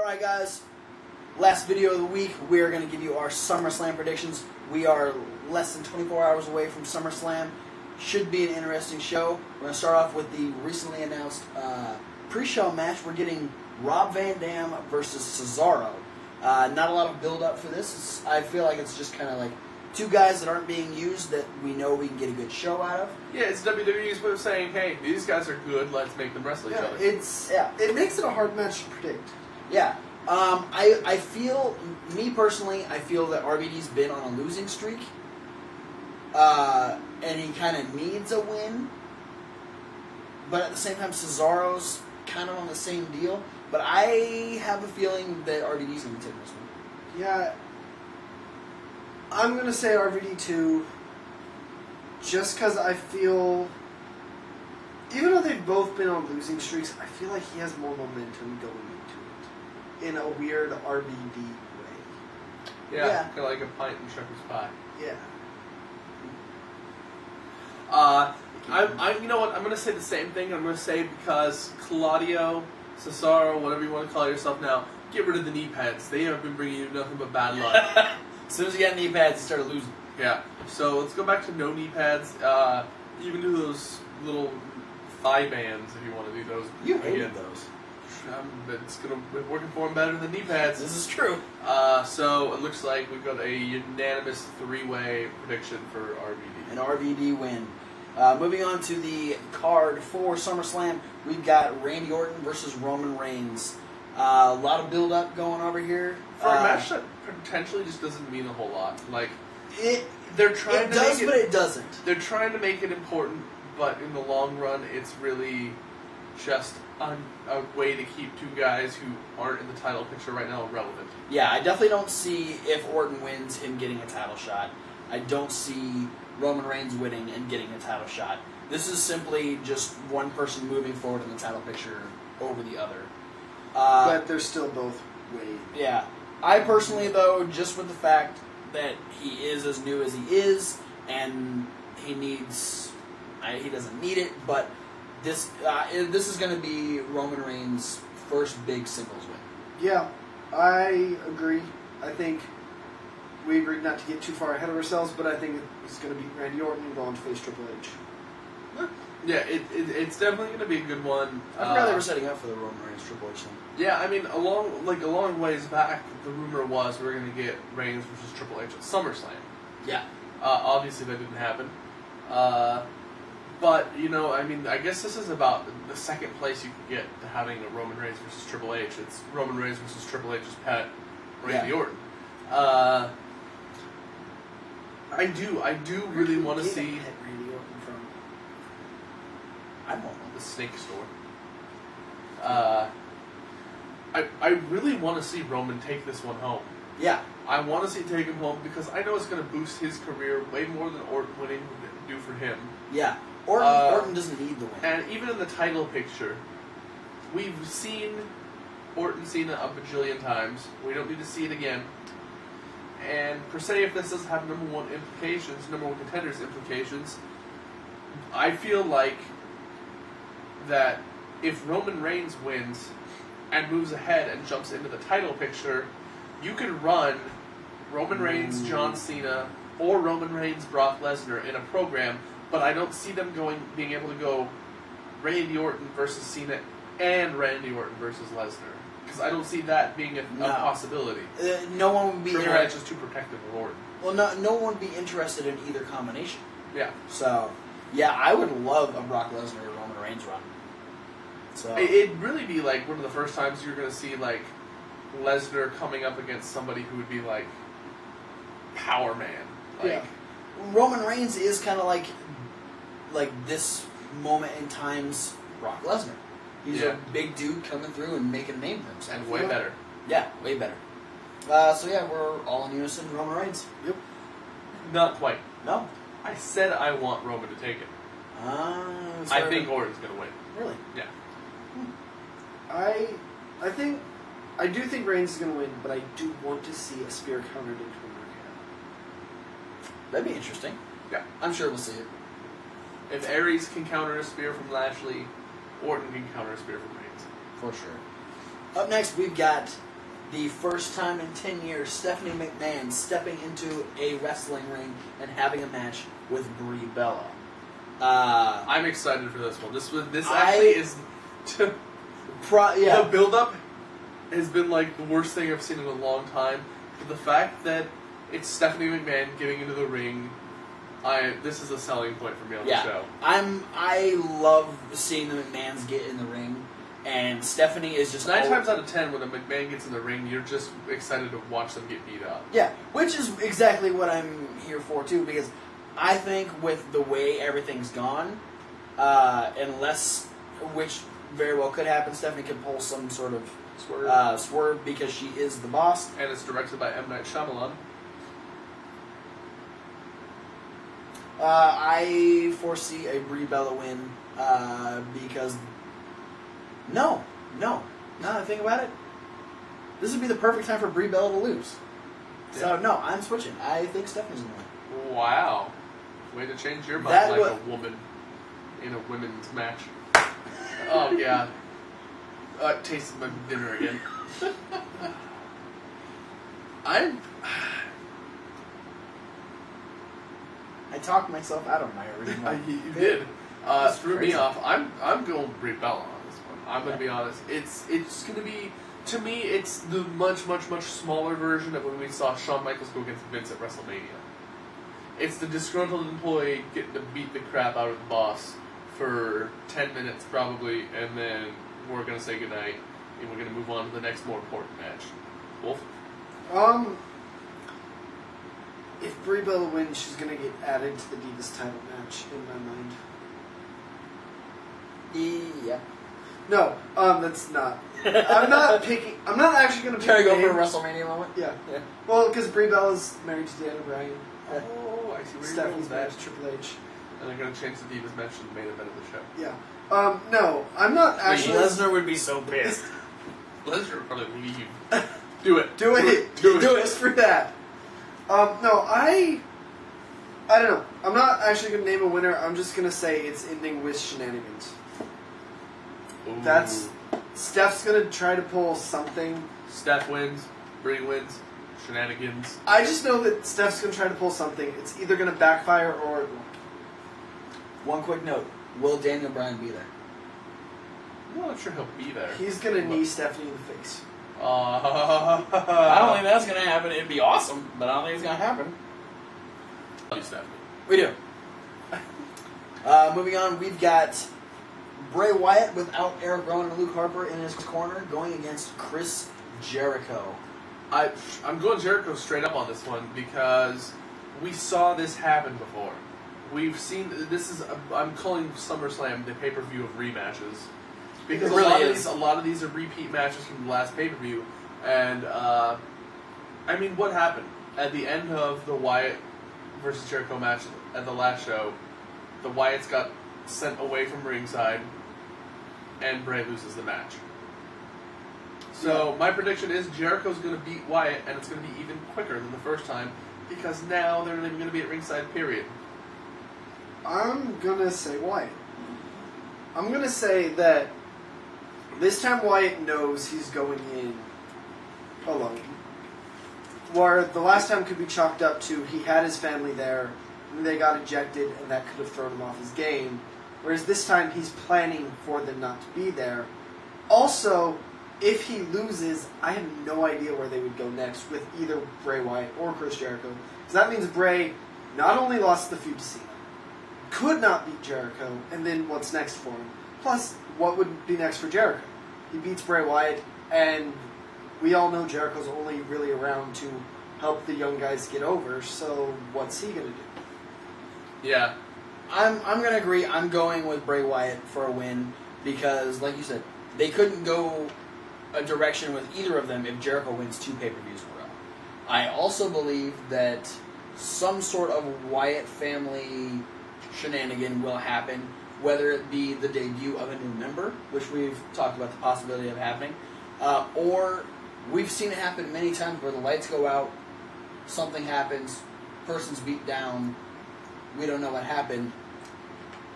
Alright guys, last video of the week, we're going to give you our SummerSlam predictions. We are less than 24 hours away from SummerSlam. Should be an interesting show. We're going to start off with the recently announced pre-show match. We're getting Rob Van Dam versus Cesaro. Not a lot of build-up for this. I feel like it's just kind of like two guys that aren't being used that we know we can get a good show out of. Yeah, it's WWE's way of saying, hey, these guys are good, let's make them wrestle each other. It makes it a hard match to predict. Yeah. I feel, me personally, I feel that RVD's been on a losing streak. And he kind of needs a win. But at the same time, Cesaro's kind of on the same deal. But I have a feeling that RVD's going to take this one. Yeah. I'm going to say RVD 2 just because I feel, even though they've both been on losing streaks, I feel like he has more momentum going into it in a weird RVD way. Yeah. Kind of like a pint and shepherd's pie. Yeah. You know what? I'm going to say the same thing. I'm going to say because Claudio, Cesaro, whatever you want to call yourself now, get rid of the knee pads. They have been bringing you nothing but bad luck. As soon as you got knee pads, you started losing. Yeah. So let's go back to no knee pads. Even do those little thigh bands if you want to do those. You hated those. It's going to be working for them better than knee pads. This is true. So it looks like we've got a unanimous three-way prediction for RVD. An RVD win. Moving on to the card for SummerSlam, we've got Randy Orton versus Roman Reigns. A lot of build-up going over here. For a match that potentially just doesn't mean a whole lot. Like, they're trying to make it, but it doesn't. They're trying to make it important, but in the long run, it's really just a way to keep two guys who aren't in the title picture right now relevant. Yeah, I definitely don't see, if Orton wins, him getting a title shot. I don't see Roman Reigns winning and getting a title shot. This is simply just one person moving forward in the title picture over the other. But they're still both way. Yeah. I personally, though, just with the fact that he is as new as he is, and he doesn't need it, but this is going to be Roman Reigns' first big singles win. Yeah, I agree. I think we agreed not to get too far ahead of ourselves, but I think it's going to be Randy Orton and go on to face Triple H. Yeah, it's definitely going to be a good one. I forgot they were setting up for the Roman Reigns Triple H thing. Yeah, I mean, a long ways back, the rumor was we were going to get Reigns versus Triple H at SummerSlam. Yeah. Obviously, that didn't happen. But, you know, I mean, I guess this is about the second place you can get to having a Roman Reigns versus Triple H. It's Roman Reigns versus Triple H's pet, Randy Orton. I do really want to see Randy Orton from. I don't know. The snake store. I really want to see Roman take this one home. Yeah. I want to see take him home because I know it's going to boost his career way more than Orton winning would do for him. Yeah. Orton doesn't need the win. And even in the title picture, we've seen Orton Cena a bajillion times. We don't need to see it again. And per se, if this does have number one contenders implications, I feel like that if Roman Reigns wins and moves ahead and jumps into the title picture, you could run Roman Reigns, John Cena, or Roman Reigns, Brock Lesnar in a program, but I don't see them being able to go Randy Orton versus Cena and Randy Orton versus Lesnar. Because I don't see that being a possibility. No one would be. Triple H is too protective of Orton. Well, no one would be interested in either combination. Yeah. So, yeah, I would love a Brock Lesnar or Roman Reigns run. So it'd really be like one of the first times you're going to see like Lesnar coming up against somebody who would be like Power Man. Like, yeah. Roman Reigns is kind of like this moment in time's Brock Lesnar. He's a big dude coming through and making a name for himself. And way better. Yeah, way better. So yeah, we're all in unison. Roman Reigns. Yep. Not quite. No. I said I want Roman to take it. I think Orton's going to win. Really? Yeah. I do think Reigns is going to win, but I do want to see a spear countered into a knockout. That'd be interesting. Yeah. I'm sure we'll see it. If Aries can counter a spear from Lashley, Orton can counter a spear from Reigns. For sure. Up next, we've got the first time in 10 years Stephanie McMahon stepping into a wrestling ring and having a match with Brie Bella. I'm excited for this one. This actually is. The build-up has been like the worst thing I've seen in a long time. But the fact that it's Stephanie McMahon getting into the ring, this is a selling point for me on the show. I love seeing the McMahons get in the ring, and Stephanie is just 9 times out of 10 when a McMahon gets in the ring, you're just excited to watch them get beat up. Yeah, which is exactly what I'm here for too, because I think with the way everything's gone, unless, which very well could happen, Stephanie could pull some sort of swerve because she is the boss. And it's directed by M. Night Shyamalan. I foresee a Brie Bella win because now that I think about it, this would be the perfect time for Brie Bella to lose. Yeah. So no, I'm switching. I think Stephanie's going to win. Wow. Way to change your mind a woman in a women's match. Oh, yeah. Tasted my dinner again. I talked myself out of my original. You did. Threw me off. I'm going Brie Bella on this one. I'm going to be honest. It's going to be, to me, it's the much, much, much smaller version of when we saw Shawn Michaels go against Vince at WrestleMania. It's the disgruntled employee getting to beat the crap out of the boss for 10 minutes probably, and then we're going to say goodnight, and we're going to move on to the next more important match. Wolf? If Brie Bella wins, she's going to get added to the Divas title match, in my mind. Yeah. No, that's not. I'm not actually going to pick Try to go a name. for a WrestleMania moment? Yeah. Well, because Brie Bella's married to Dan O'Brien. Oh, I see where Stephanie's you're married going to Triple H. And they're going to change the Divas match to the main event of the show. Yeah. No, I'm not actually... Lesnar would be so pissed. Lesnar would probably leave. Do it. Do it. Just for that. No, I don't know. I'm not actually going to name a winner. I'm just going to say it's ending with shenanigans. Ooh. Steph's going to try to pull something. Steph wins. Brie wins. Shenanigans. I just know that Steph's going to try to pull something. It's either going to backfire or it won't. One quick note. Will Daniel Bryan be there? I'm not sure he'll be there. He's going to knee Stephanie in the face. I don't think that's going to happen. It'd be awesome, but I don't think it's going to happen. Stephanie. We do. Moving on, we've got Bray Wyatt without Eric Rowan and Luke Harper in his corner going against Chris Jericho. I'm going Jericho straight up on this one because we saw this happen before. We've seen this. I'm calling SummerSlam the pay-per-view of rematches because a lot of these are repeat matches from the last pay-per-view. And I mean, what happened at the end of the Wyatt versus Jericho match at the last show? The Wyatts got sent away from ringside, and Bray loses the match. So my prediction is Jericho's going to beat Wyatt, and it's going to be even quicker than the first time because now they're not even going to be at ringside, period. I'm going to say Wyatt. I'm going to say that this time Wyatt knows he's going in alone. Where the last time could be chalked up to he had his family there, and they got ejected, and that could have thrown him off his game. Whereas this time he's planning for them not to be there. Also, if he loses, I have no idea where they would go next with either Bray Wyatt or Chris Jericho. Because that means Bray not only lost the feud to Cena, could not beat Jericho, and then what's next for him? Plus, what would be next for Jericho? He beats Bray Wyatt, and we all know Jericho's only really around to help the young guys get over, so what's he going to do? Yeah. I'm going to agree. I'm going with Bray Wyatt for a win because, like you said, they couldn't go a direction with either of them if Jericho wins 2 pay-per-views in a row. I also believe that some sort of Wyatt family shenanigan will happen, whether it be the debut of a new member, which we've talked about the possibility of happening, or we've seen it happen many times where the lights go out, something happens, person's beat down, we don't know what happened.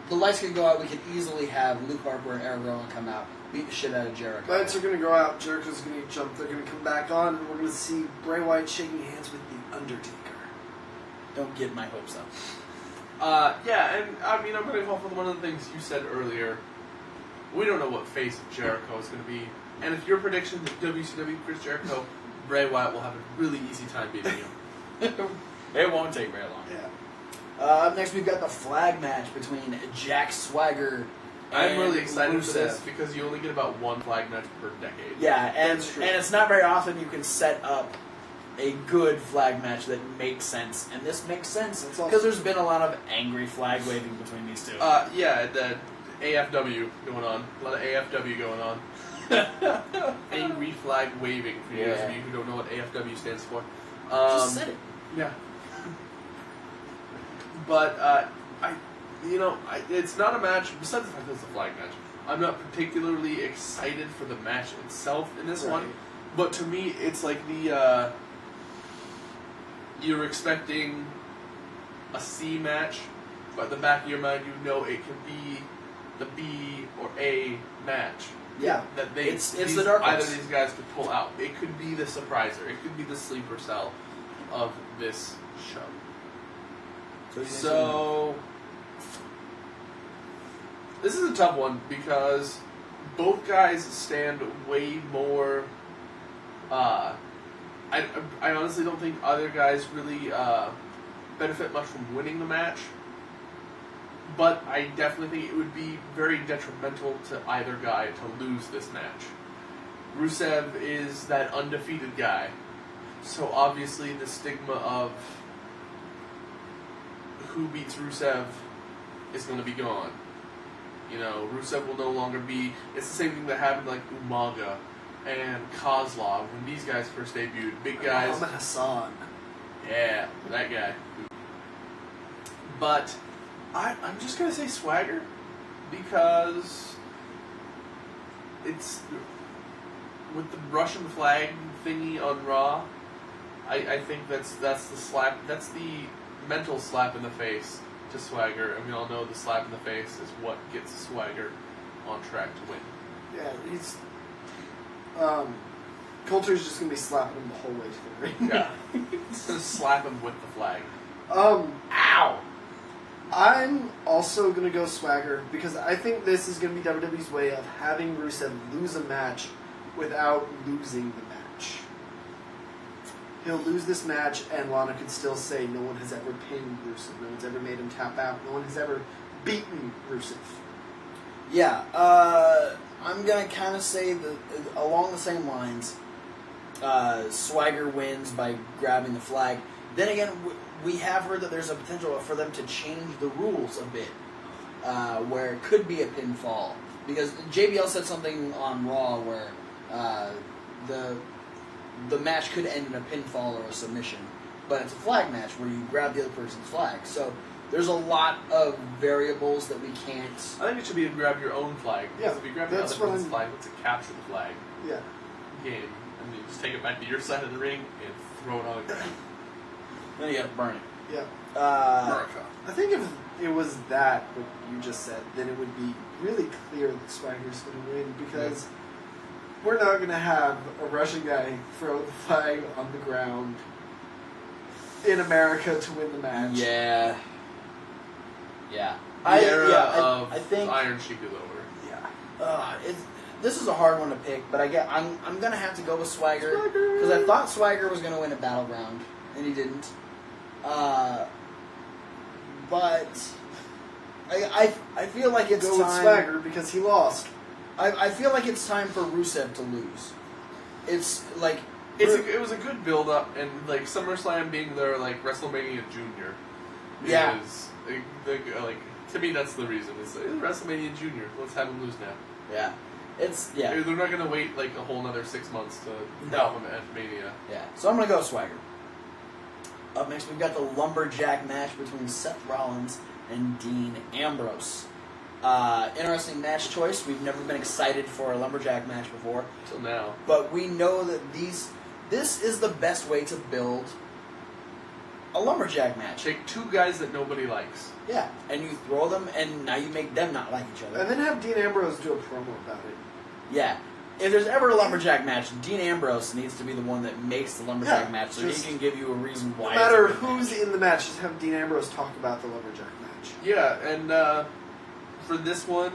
The lights could go out, we could easily have Luke Harper and Eric Rowan come out beat the shit out of Jericho. Lights are going to go out. Jericho's going to get jumped. They're going to come back on, and we're going to see Bray Wyatt shaking hands with the Undertaker. Don't get my hopes up. Yeah, and I mean, I'm going to go off with one of the things you said earlier. We don't know what face of Jericho is going to be. And if your prediction is WCW Chris Jericho, Bray Wyatt will have a really easy time beating him. It won't take very long. Yeah. Up next, we've got the flag match between Jack Swagger I'm and really excited Rusev. for this because you only get about one flag match per decade. Yeah, and That's true. it's not very often you can set up a good flag match that makes sense, and this makes sense That's awesome. because there's been a lot of angry flag waving between these two. Yeah, the AFW going on. A lot of AFW going on. Angry flag waving, for those of you who don't know what AFW stands for. Just said it. Yeah. But, it's not a match, besides the fact that it's a flag match, I'm not particularly excited for the match itself in this one. But to me, it's like the, you're expecting a C match, but in the back of your mind, you know it could be the B or A match. Yeah, That it's the dark either horse. of these guys could pull out. It could be the surpriser. It could be the sleeper cell of this show. So this is a tough one because both guys stand way more. I honestly don't think either guys really benefit much from winning the match. But I definitely think it would be very detrimental to either guy to lose this match. Rusev is that undefeated guy. So obviously the stigma of who beats Rusev is going to be gone. You know, Rusev will no longer be... It's the same thing that happened like Umaga and Kozlov when these guys first debuted. Big guys... Muhammad Hassan. Yeah, that guy. But I'm just going to say Swagger because it's with the Russian flag thingy on Raw. I think that's the slap. That's the mental slap in the face to Swagger, and we all know the slap in the face is what gets Swagger on track to win. Yeah, he's... Coulter's just going to be slapping him the whole way to the ring. Yeah, just slap him with the flag. Ow! I'm also going to go Swagger because I think this is going to be WWE's way of having Rusev lose a match without losing the match. He'll lose this match and Lana could still say no one has ever pinned Rusev, no one's ever made him tap out, no one has ever beaten Rusev. Yeah, I'm going to kind of say that along the same lines, Swagger wins by grabbing the flag. Then again, we have heard that there's a potential for them to change the rules a bit, where it could be a pinfall. Because JBL said something on Raw where the match could end in a pinfall or a submission, but it's a flag match where you grab the other person's flag. So there's a lot of variables that we can't... I think it should be a grab your own flag. Yeah, If you grab the that's other what person's I'm- flag, it's a capture the flag Yeah. game. And then you just take it back to your side of the ring and throw it on the ground. Then you have to burn it. Yeah. America. I think if it was that, what you just said, then it would be really clear that Swagger's going to win because we're not going to have a Russian guy throw the flag on the ground in America to win the match. Yeah. Yeah. The era of I think Iron Sheik is over. Yeah. this is a hard one to pick, but I'm gonna have to go with Swagger because I thought Swagger was gonna win a Battleground and he didn't. But I feel like it's Go with time. Swagger because he lost. I feel like it's time for Rusev to lose. It's like It was a good build up, and like SummerSlam being their like WrestleMania Junior. Yeah. Is, like to me that's the reason. It's like, WrestleMania Junior. Let's have him lose now. yeah. They're not gonna wait like a whole another 6 months to have him at Mania. Yeah, so I'm going to go Swagger. Up next, we've got the Lumberjack match between Seth Rollins and Dean Ambrose. Interesting match choice. We've never been excited for a Lumberjack match before. Till now. But we know that this is the best way to build a Lumberjack match. Take two guys that nobody likes. Yeah, and you throw them, and now you make them not like each other. And then have Dean Ambrose do a promo about it. Yeah. If there's ever a lumberjack match, Dean Ambrose needs to be the one that makes the lumberjack match, so he can give you a reason why. No matter who's in the match, just have Dean Ambrose talk about the lumberjack match. Yeah, and for this one,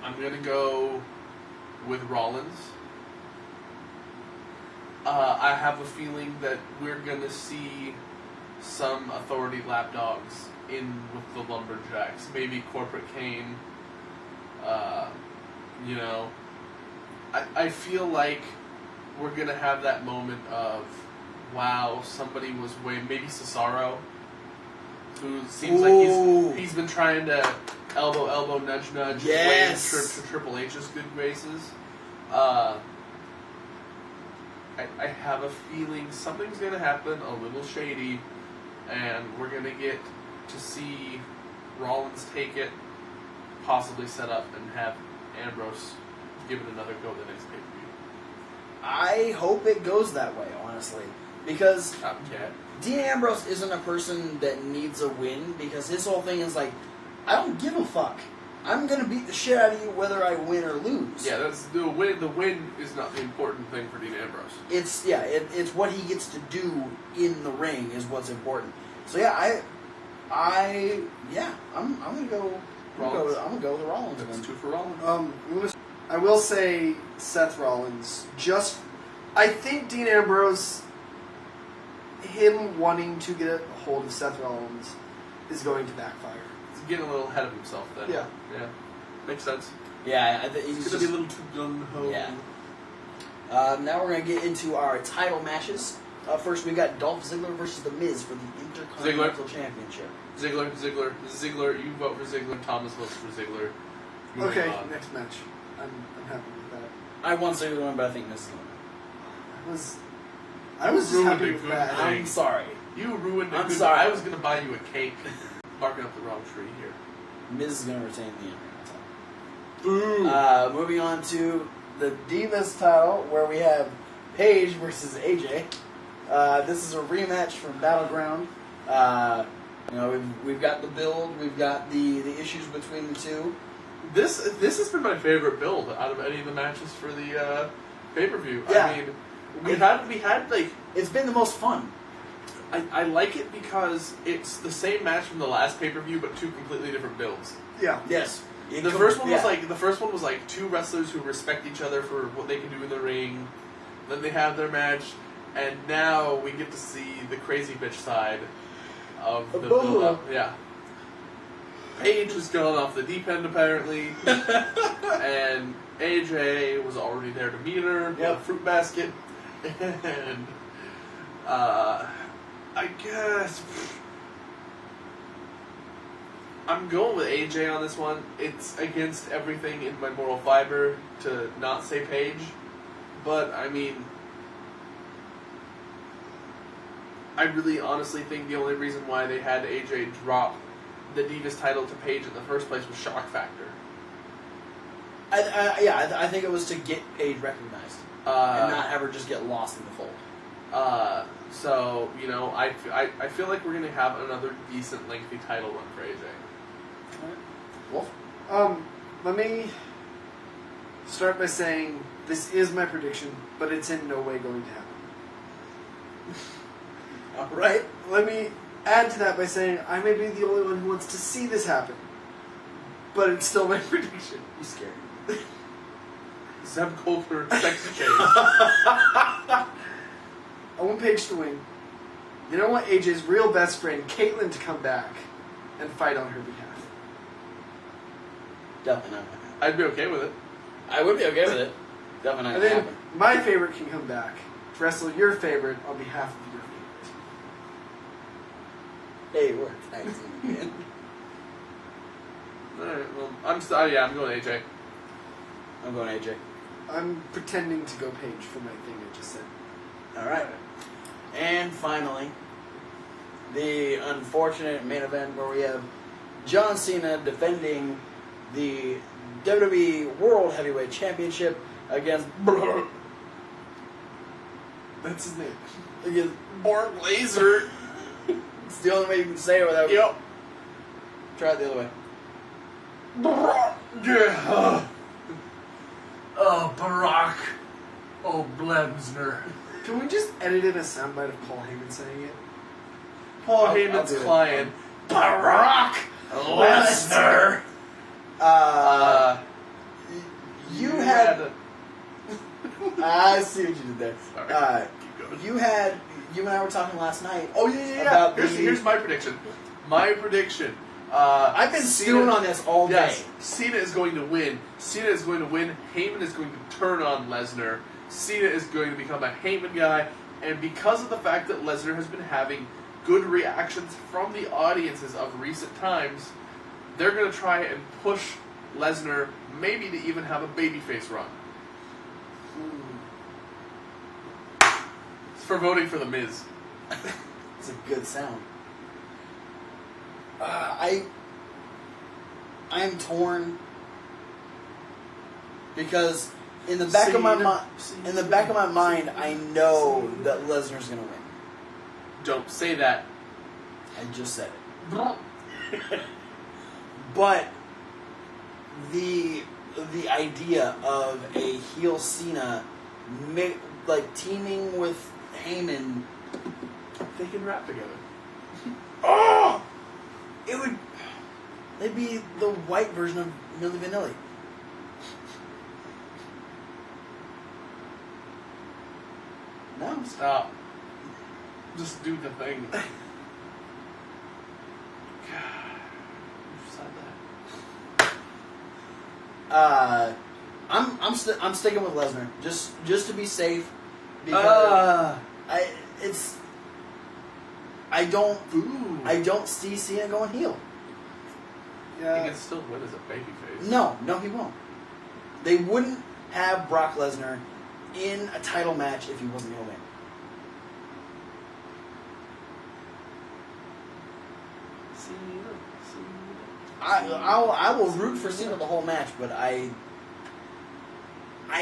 I'm gonna go with Rollins. I have a feeling that we're gonna see some authority lapdogs in with the lumberjacks. Maybe Corporate Kane. You know, I feel like we're gonna have that moment of, wow, somebody was way, maybe Cesaro, who seems like he's been trying to elbow, nudge, way to Triple H's good graces. I have a feeling something's gonna happen a little shady, and we're gonna get to see Rollins take it, possibly set up, and have Ambrose give it another go the next pay-per-view. I hope it goes that way, honestly. Because Yeah. Dean Ambrose isn't a person that needs a win, because his whole thing is like, I don't give a fuck. I'm going to beat the shit out of you whether I win or lose. Yeah, that's the win. The win is not the important thing for Dean Ambrose. It's what he gets to do in the ring is what's important. So yeah, I'm gonna go. I'm gonna go with Rollins. That's 2 for Rollins. I will say Seth Rollins. I think Dean Ambrose, him wanting to get a hold of Seth Rollins, is going to backfire. He's getting a little ahead of himself then. Yeah. Makes sense. Yeah, I think He's going to be a little too gung-ho. Yeah. Now we're gonna get into our title matches. First, we got Dolph Ziggler versus The Miz for the Intercontinental Championship. Ziggler. You vote for Ziggler. Thomas votes for Ziggler. Moving Okay, on. next match. I'm happy with that. I want Ziggler to win, but I think Miz is going to win. I was just ruined happy a with good that. thing. I'm sorry. You ruined it. I'm sorry. I was going to buy you a cake. Barking up the wrong tree here. Miz is going to retain the Boo! Moving on to the Divas title, where we have Paige versus AJ. This is a rematch from Battleground. We've got the build, we've got the issues between the two. This has been my favorite build out of any of the matches for the pay-per-view. Yeah. I mean, we had like, It's been the most fun. I like it because it's the same match from the last pay-per-view, but 2 completely different builds. Yeah. Yes. The first one was like 2 wrestlers who respect each other for what they can do in the ring. Then they have their match, and now we get to see the crazy bitch side of the build-up. Yeah. Paige was gone off the deep end apparently, and AJ was already there to meet her with a fruit basket, and I guess I'm going with AJ on this one. It's against everything in my moral fiber to not say Paige, but I mean, I really honestly think the only reason why they had AJ drop the Divas title to Paige in the first place was shock factor. I think it was to get Paige recognized and not have her just get lost in the fold. So, you know, I feel like we're going to have another decent lengthy title run for AJ. Wolf? Let me start by saying this is my prediction, but it's in no way going to happen. Alright. Let me add to that by saying I may be the only one who wants to see this happen, but it's still my prediction. You scared. Zeb Coulter, sexy change. I want Paige to win. You know what? AJ's real best friend, Caitlyn, to come back and fight on her behalf. Definitely not. I'd be okay with it. I would be okay with it. Definitely not And going to then happen. my favorite can come back to wrestle your favorite on behalf of your favorite. Hey, we're a tag team again. Alright, well, I'm going AJ. I'm going AJ. I'm pretending to go Paige for my thing I just said. Alright. And finally, the unfortunate main event where we have John Cena defending the WWE World Heavyweight Championship against That's his name. against Borg Laser. It's the only way you can say it without. Yep. Try it the other way. Yeah. Oh, Barack. Oh, Lesnar. Can we just edit in a soundbite of Paul Heyman saying it? Paul I'll Heyman's do it. client, Barack Lesnar. You had. I see what you did there. Sorry. Keep going. You and I were talking last night. Oh, yeah. About Here's my prediction. I've been stewing on this all day. Yes, Cena is going to win. Heyman is going to turn on Lesnar. Cena is going to become a Heyman guy. And because of the fact that Lesnar has been having good reactions from the audiences of recent times, they're going to try and push Lesnar maybe to even have a babyface run. It's for voting for The Miz. It's a good sound. I am torn because in the back of my mind, I know that Lesnar's going to win. Don't say that. I just said it. But the idea of a heel Cena teaming with Heyman, They can rap together. oh, they'd be the white version of Milli Vanilli. No, Stop. Just do the thing. God, who said that? I'm sticking with Lesnar just to be safe because I don't see Cena going heel. He can still win as a babyface. No, he won't. They wouldn't have Brock Lesnar in a title match if he wasn't going to win. I will root for Cena the whole match, but I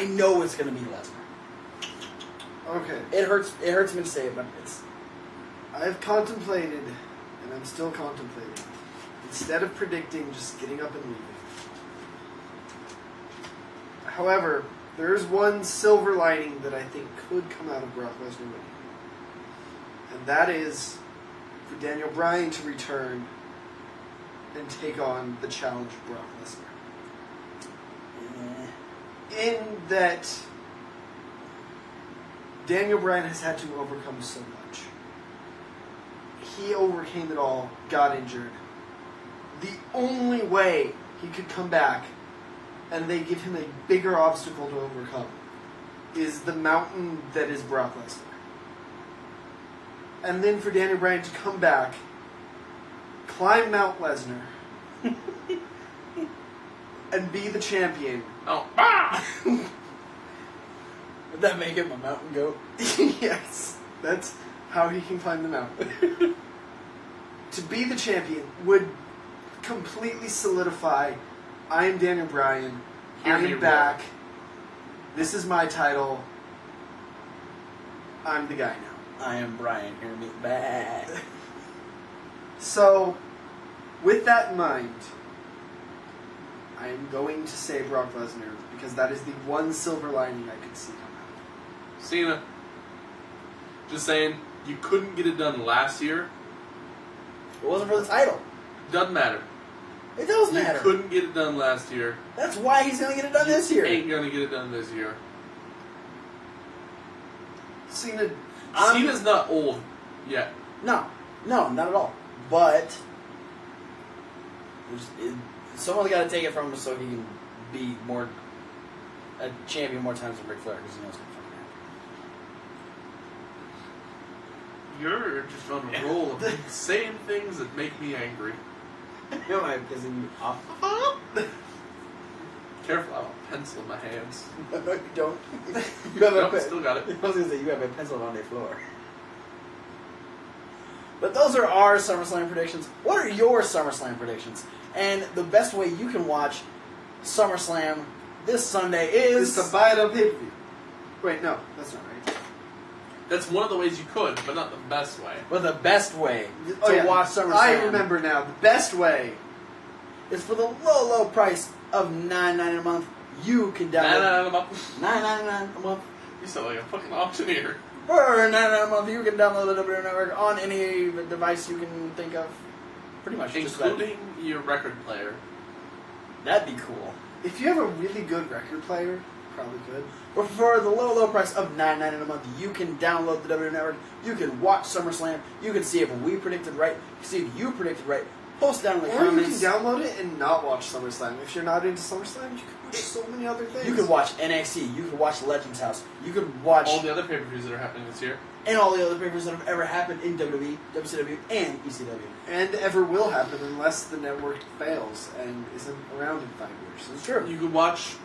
know it's going to be Lesnar. Okay. It hurts me to say it, but I've contemplated, and I'm still contemplating, instead of predicting, just getting up and leaving. However, there is one silver lining that I think could come out of Brock Lesnar winning. And that is for Daniel Bryan to return and take on the challenge of Brock Lesnar. In that Daniel Bryan has had to overcome so much. He overcame it all, got injured. The only way he could come back, and they give him a bigger obstacle to overcome, is the mountain that is Brock Lesnar. And then for Daniel Bryan to come back, climb Mount Lesnar, and be the champion. Oh, ah! would that make him a mountain goat? Yes, that's how he can climb the mountain. To be the champion would completely solidify, I am Daniel Bryan, I am back, this is my title, I'm the guy now. I am Bryan, hear me back. So, with that in mind, I am going to say Brock Lesnar, because that is the one silver lining I could see come out. Cena. Just saying, you couldn't get it done last year. It wasn't for the title. Doesn't matter. It does matter. You couldn't get it done last year. That's why he's going to get it done this year. Ain't gonna get it done this year. Cena's not old yet. No, not at all. But someone's got to take it from him so he can be a champion more times than Ric Flair, because he knows what's going to happen. You're just on a roll of saying things that make me angry. No, I'm pissing you off. Careful, I have a pencil in my hands. No, you don't. You have Nope, still got it. I was going to say, you have a pencil on the floor. But those are our SummerSlam predictions. What are your SummerSlam predictions? And the best way you can watch SummerSlam this Sunday is to buy it on pay-per-view. Wait, no, that's not right. That's one of the ways you could, but not the best way. But the best way to watch SummerSlam. I remember now. The best way is for the low price of $9.99 a month. you can download $9.99 $9.99 a month. You sound like a fucking auctioneer. For $9.99 a month, you can download the WWE Network on any device you can think of. Pretty much, including your record player. That'd be cool. If you have a really good record player, probably could. But for the low price of $9.99 a month, you can download the WWE Network. You can watch SummerSlam. You can see if we predicted right. You can see if you predicted right. Post down in the comments. You can download it and not watch SummerSlam. If you're not into SummerSlam, you can watch so many other things. You can watch NXT. You can watch Legends House. You can watch all the other pay-per-views that are happening this year. And all the other pay-per-views that have ever happened in WWE, WCW, and ECW. And ever will happen unless the network fails and isn't around in 5 years. It's true. You can watch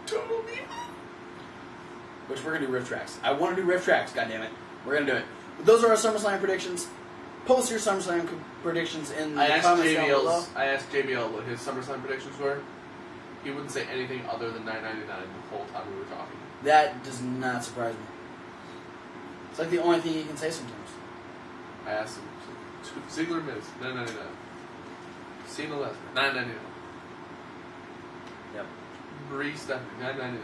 Total Divas. Which we're going to do riff tracks. I want to do riff tracks, goddammit. We're going to do it. But those are our SummerSlam predictions. Post your SummerSlam predictions in the comments down below. I asked JBL what his SummerSlam predictions were. He wouldn't say anything other than $9.99 the whole time we were talking. That does not surprise me. It's like the only thing he can say sometimes. I asked him, Ziggler Miz, $9.99. Cena Lesnar, $9.99. Yep. Bree Stephanie, $9.99.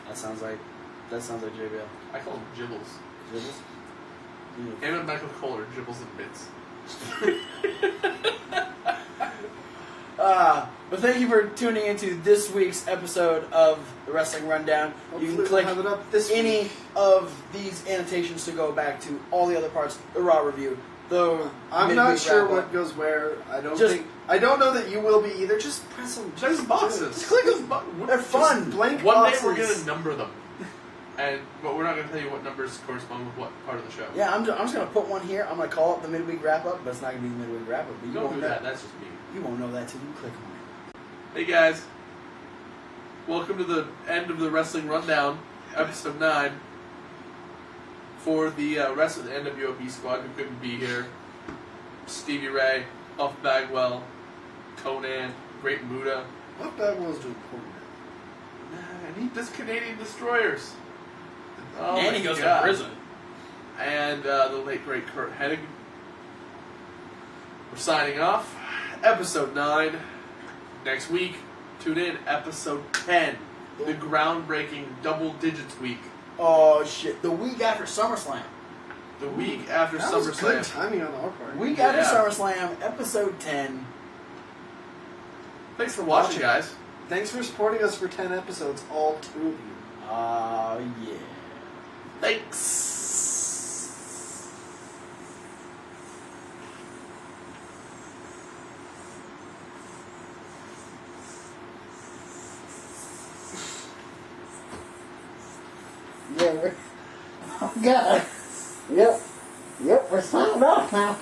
That sounds like JBL. I call him Jibbles. Jibbles? Him and Michael Cole are Jibbles and Bits. But thank you for tuning into this week's episode of the Wrestling Rundown. Hopefully You can click we'll have it up this any week. of these annotations to go back to all the other parts, the Raw review, the I'm not midweek sure wrap-up. what goes where. I don't know that you will be either. Just press them. There's boxes. Just click them. They're fun. Blank One day boxes. we're going to number them. But we're not going to tell you what numbers correspond with what part of the show. Yeah, I'm just going to put one here. I'm going to call it the midweek wrap-up, but it's not going to be the midweek wrap-up. But you Don't won't do know. that. That's just me. You won't know that till you click on it. Hey guys, welcome to the end of the Wrestling Rundown, episode 9, for the rest of the NWOP squad who couldn't be here. Stevie Ray, Buff Bagwell, Conan, Great Muda. What Bagwell's doing porn I need this Canadian Destroyers. Oh And my he goes God. to prison. And the late great Kurt Hennig. We're signing off. Episode 9. Next week, tune in, episode 10. The groundbreaking double digits week. Oh, shit. The week after SummerSlam. The week after That was good SummerSlam. timing on our part. Week Yeah. after SummerSlam, episode 10. Thanks for watching, guys. Thanks for supporting us for 10 episodes, all 2 of you. Yeah. Thanks. Yeah, oh, God. Yep, we're signing off now.